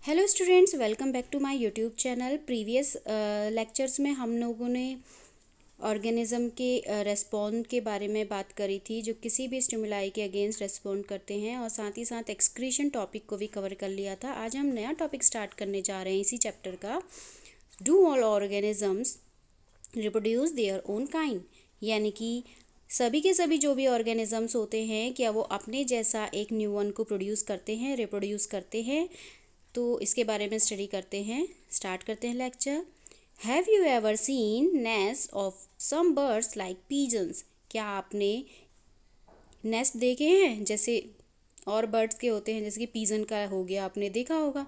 Hello students, welcome back to my YouTube channel. Previous lectures में हम लोगों ने ऑर्गेनिज्म के रेस्पॉन्ड के बारे में बात करी थी, जो किसी भी स्टिमुलाई के अगेंस्ट रेस्पॉन्ड करते हैं, और साथ ही साथ एक्सक्रीशन टॉपिक को भी कवर कर लिया था। आज हम नया टॉपिक स्टार्ट करने जा रहे हैं इसी चैप्टर का। Do all organisms reproduce their own kind, यानी कि सभी के सभी जो भी ऑर्गेनिजम्स होते हैं, क्या वो अपने जैसा एक न्यू वन को प्रोड्यूस करते हैं, रिप्रोड्यूस करते हैं। तो इसके बारे में स्टडी करते हैं। स्टार्ट करते हैं lecture. Have you ever seen nest of some birds like pigeons, क्या आपने नेस्ट देखे हैं जैसे और बर्ड्स के होते हैं, जैसे कि पीजन का हो गया, आपने देखा होगा।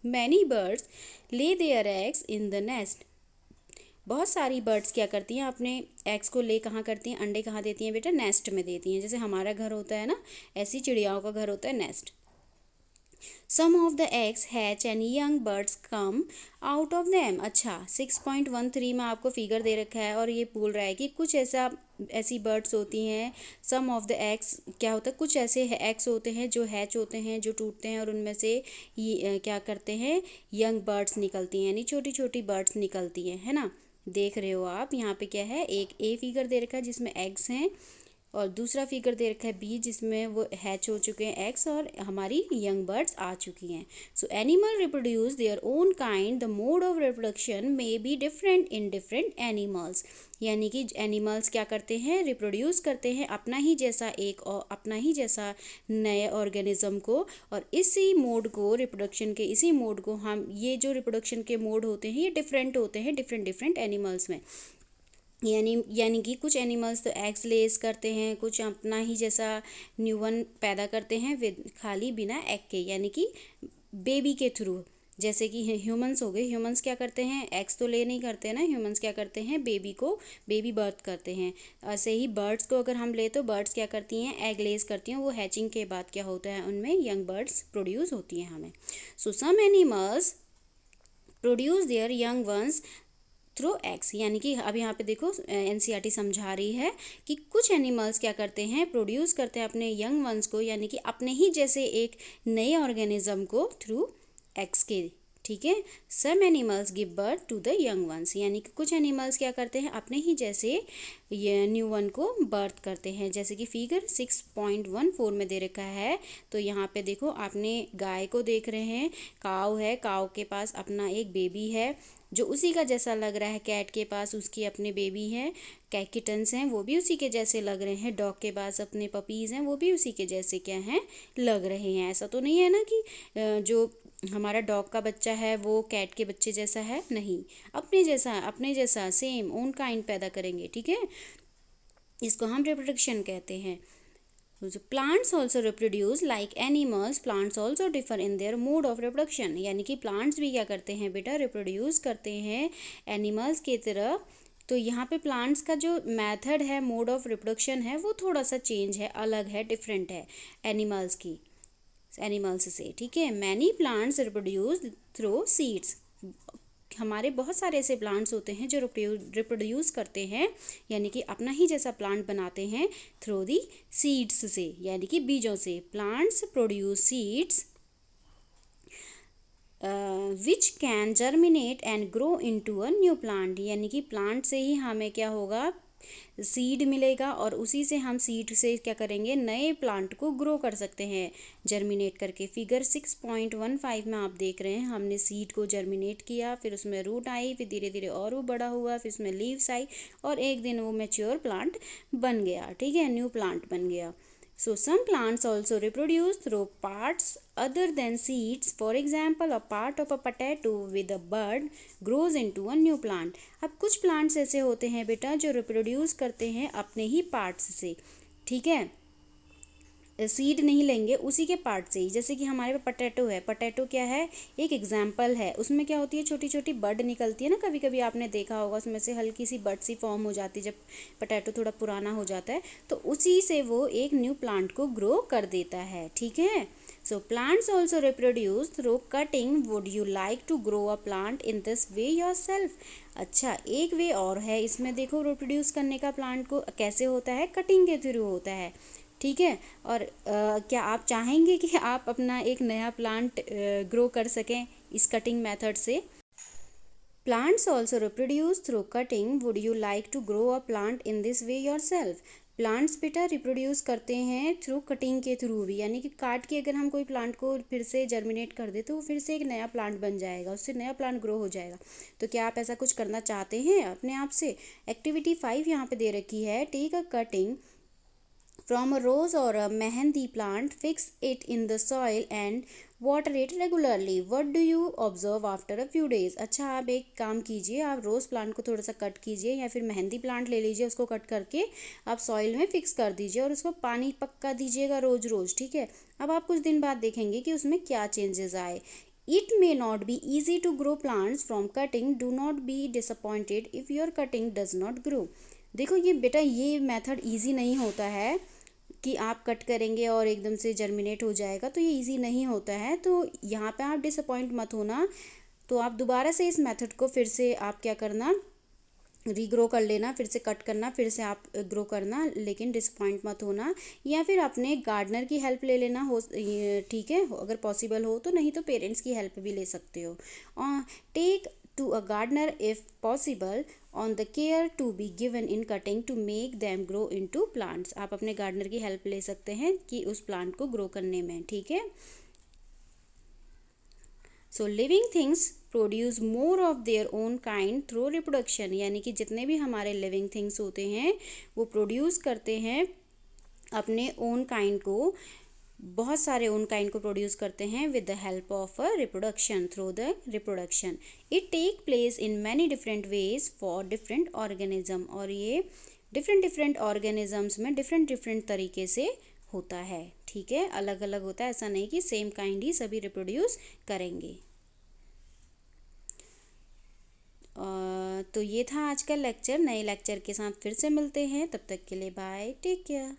Many birds lay their eggs in the nest, बहुत सारी बर्ड्स क्या करती हैं, अपने एग्स को ले कहाँ करती हैं, अंडे कहाँ देती हैं बेटा, नेस्ट में देती हैं। जैसे हमारा घर होता है ना, ऐसी चिड़ियाओं का घर होता है nest. Some of the eggs hatch and young birds come out of them। अच्छा, 6.13 में आपको फिगर दे रखा है और ये बोल रहा है कि कुछ ऐसी बर्ड्स होती हैं। सम ऑफ द एग्स क्या होता है, कुछ ऐसे एग्स होते हैं जो हैच होते हैं, जो टूटते हैं, और उनमें से ये क्या करते हैं, यंग बर्ड्स निकलती हैं, यानी छोटी छोटी बर्ड्स निकलती हैं, है ना। देख रहे हो आप, यहाँ पे क्या है, एक ए फिगर दे रखा है जिसमें एग्स हैं, और दूसरा फिगर दे रखा है बी जिसमें वो हैच हो चुके हैं एग्स और हमारी यंग बर्ड्स आ चुकी हैं। So animal reproduce their own kind, the mode of reproduction may be different in different animals, यानी कि एनिमल्स क्या करते हैं, रिप्रोड्यूस करते हैं अपना ही जैसा एक और अपना ही जैसा नए ऑर्गेनिज्म को, और इसी मोड को, रिप्रोडक्शन के इसी मोड को हम, ये जो रिप्रोडक्शन के मोड होते हैं ये डिफरेंट होते हैं डिफरेंट एनिमल्स में। यानी कि कुछ एनिमल्स तो एग्स लेस करते हैं, कुछ अपना ही जैसा न्यू वन पैदा करते हैं विद खाली बिना एग के, यानी कि बेबी के थ्रू। जैसे कि ह्यूमंस हो गए, ह्यूमंस क्या करते हैं, एग्स तो ले नहीं करते ना, ह्यूमंस क्या करते हैं, बेबी बर्थ करते हैं। ऐसे ही बर्ड्स को अगर हम ले तो बर्ड्स क्या करती हैं, एग लेस करती हैं, वो हैचिंग के बाद क्या होता है, उनमें यंग बर्ड्स प्रोड्यूस होती हैं हमें। So some animals produce their young ones through eggs, यानी कि अब यहाँ पे देखो एनसीईआरटी समझा रही है कि कुछ एनिमल्स क्या करते हैं, प्रोड्यूस करते हैं अपने यंग वंस को, यानी कि अपने ही जैसे एक नए ऑर्गेनिज्म को थ्रू एग्स के। ठीक है, some animals give birth to the young ones, यानी कि कुछ एनिमल्स क्या करते हैं, अपने ही जैसे ये न्यू वन को बर्थ करते हैं। जैसे कि फिगर 6.14 में दे रखा है, तो यहाँ पे देखो आपने गाय को देख रहे हैं, काऊ है, काऊ के पास अपना एक बेबी है जो उसी का जैसा लग रहा है, कैट के पास उसकी अपने बेबी हैं, कैट किटन्स हैं, वो भी उसी के जैसे लग रहे हैं, डॉग के पास अपने पपीज़ हैं, वो भी उसी के जैसे क्या हैं, लग रहे हैं। ऐसा तो नहीं है ना कि जो हमारा डॉग का बच्चा है वो कैट के बच्चे जैसा है, नहीं, अपने जैसा सेम ओन काइंड पैदा करेंगे। ठीक है, इसको हम रिप्रोडक्शन कहते हैं। Plants also reproduce like animals, plants also differ in their mode of reproduction, यानी कि प्लांट्स भी क्या करते हैं बेटा, रिप्रोड्यूस करते हैं एनिमल्स की तरह। तो यहाँ पे प्लांट्स का जो मेथड है, मोड ऑफ रिप्रोडक्शन है, वो थोड़ा सा चेंज है, अलग है, डिफरेंट है एनिमल्स से। ठीक है, many plants reproduce through seeds, हमारे बहुत सारे ऐसे प्लांट्स होते हैं जो रिप्रोड्यूस करते हैं, यानी कि अपना ही जैसा प्लांट बनाते हैं थ्रू दी सीड्स से, यानी कि बीजों से। Plants produce seeds which can germinate and grow into a new plant, यानी कि प्लांट से ही हमें क्या होगा, सीड मिलेगा, और उसी से हम सीड से क्या करेंगे, नए प्लांट को ग्रो कर सकते हैं जर्मिनेट करके। फिगर 6.15 में आप देख रहे हैं, हमने सीड को जर्मिनेट किया, फिर उसमें रूट आई, फिर धीरे धीरे और वो बड़ा हुआ, फिर उसमें लीव्स आई, और एक दिन वो मैच्योर प्लांट बन गया। ठीक है, न्यू प्लांट बन गया। So some plants also reproduce through parts other than seeds. For example, a part of a potato with a bud grows into a new plant. अब कुछ plants ऐसे होते हैं बेटा जो reproduce करते हैं अपने ही parts से। ठीक है, सीड नहीं लेंगे, उसी के पार्ट से ही। जैसे कि हमारे पास पटेटो है, पटेटो क्या है, एक एग्जाम्पल है, उसमें क्या होती है, छोटी छोटी बड निकलती है ना, कभी कभी आपने देखा होगा, उसमें से हल्की सी बड सी फॉर्म हो जाती है जब पटेटो थोड़ा पुराना हो जाता है, तो उसी से वो एक न्यू प्लांट को ग्रो कर देता है। ठीक है, so plants also reproduce through cutting. Would you like to grow a plant in this way yourself. अच्छा, एक वे और है इसमें, देखो रिप्रोड्यूस करने का प्लांट को कैसे होता है, कटिंग के थ्रू होता है। ठीक है, और क्या आप चाहेंगे कि आप अपना एक नया प्लांट ग्रो कर सकें इस कटिंग मेथड से। Plants also reproduce through cutting. Would you like to grow a plant in this way yourself. Plants बेटा रिप्रोड्यूस करते हैं थ्रू कटिंग के थ्रू भी, यानी कि काट के अगर हम कोई प्लांट को फिर से जर्मिनेट कर दे तो वो फिर से एक नया प्लांट बन जाएगा, उससे नया प्लांट ग्रो हो जाएगा। तो क्या आप ऐसा कुछ करना चाहते हैं अपने आप से। एक्टिविटी 5 यहाँ पे दे रखी है, take a cutting from a rose or a mehendi plant, fix it in the soil and water it regularly. What do you observe after a few days? अच्छा, आप एक काम कीजिए, आप रोज़ प्लांट को थोड़ा सा कट कीजिए या फिर मेहंदी प्लांट ले लीजिए, उसको कट करके आप सॉइल में फिक्स कर दीजिए और उसको पानी पक्का दीजिएगा रोज़ रोज़, ठीक है। अब आप कुछ दिन बाद देखेंगे कि उसमें क्या चेंजेस आए। It may not be easy to grow plants from cutting. Do not be disappointed if your cutting does not grow. देखो ये बेटा, ये मेथड इजी नहीं होता है कि आप कट करेंगे और एकदम से जर्मिनेट हो जाएगा, तो ये इजी नहीं होता है। तो यहाँ पे आप डिसअपॉइंट मत होना, तो आप दोबारा से इस मेथड को फिर से आप क्या करना, रीग्रो कर लेना, फिर से कट करना, फिर से आप ग्रो करना, लेकिन डिसअपॉइंट मत होना। या फिर अपने गार्डनर की हेल्प ले लेना हो, ठीक है, अगर पॉसिबल हो तो, नहीं तो पेरेंट्स की हेल्प भी ले सकते हो। Take to a gardener if possible on the care to be given in cutting to make them grow into plants. आप अपने गार्डनर की हेल्प ले सकते हैं कि उस प्लांट को ग्रो करने में, ठीक है। So living things produce more of their own kind through reproduction, यानी कि जितने भी हमारे लिविंग थिंग्स होते हैं वो प्रोड्यूस करते हैं अपने ओन काइंड को, बहुत सारे ओन काइंड को प्रोड्यूस करते हैं with the help of a reproduction, through the reproduction. It take place in many different ways for different organism, और ये डिफरेंट ऑर्गेनिजम्स में डिफरेंट तरीके से होता है, ठीक है, अलग अलग होता है, ऐसा नहीं कि सेम काइंड ही सभी रिप्रोड्यूस करेंगे। तो ये था आज का लेक्चर। नए लेक्चर के साथ फिर से मिलते हैं, तब तक के लिए बाय, टेक केयर।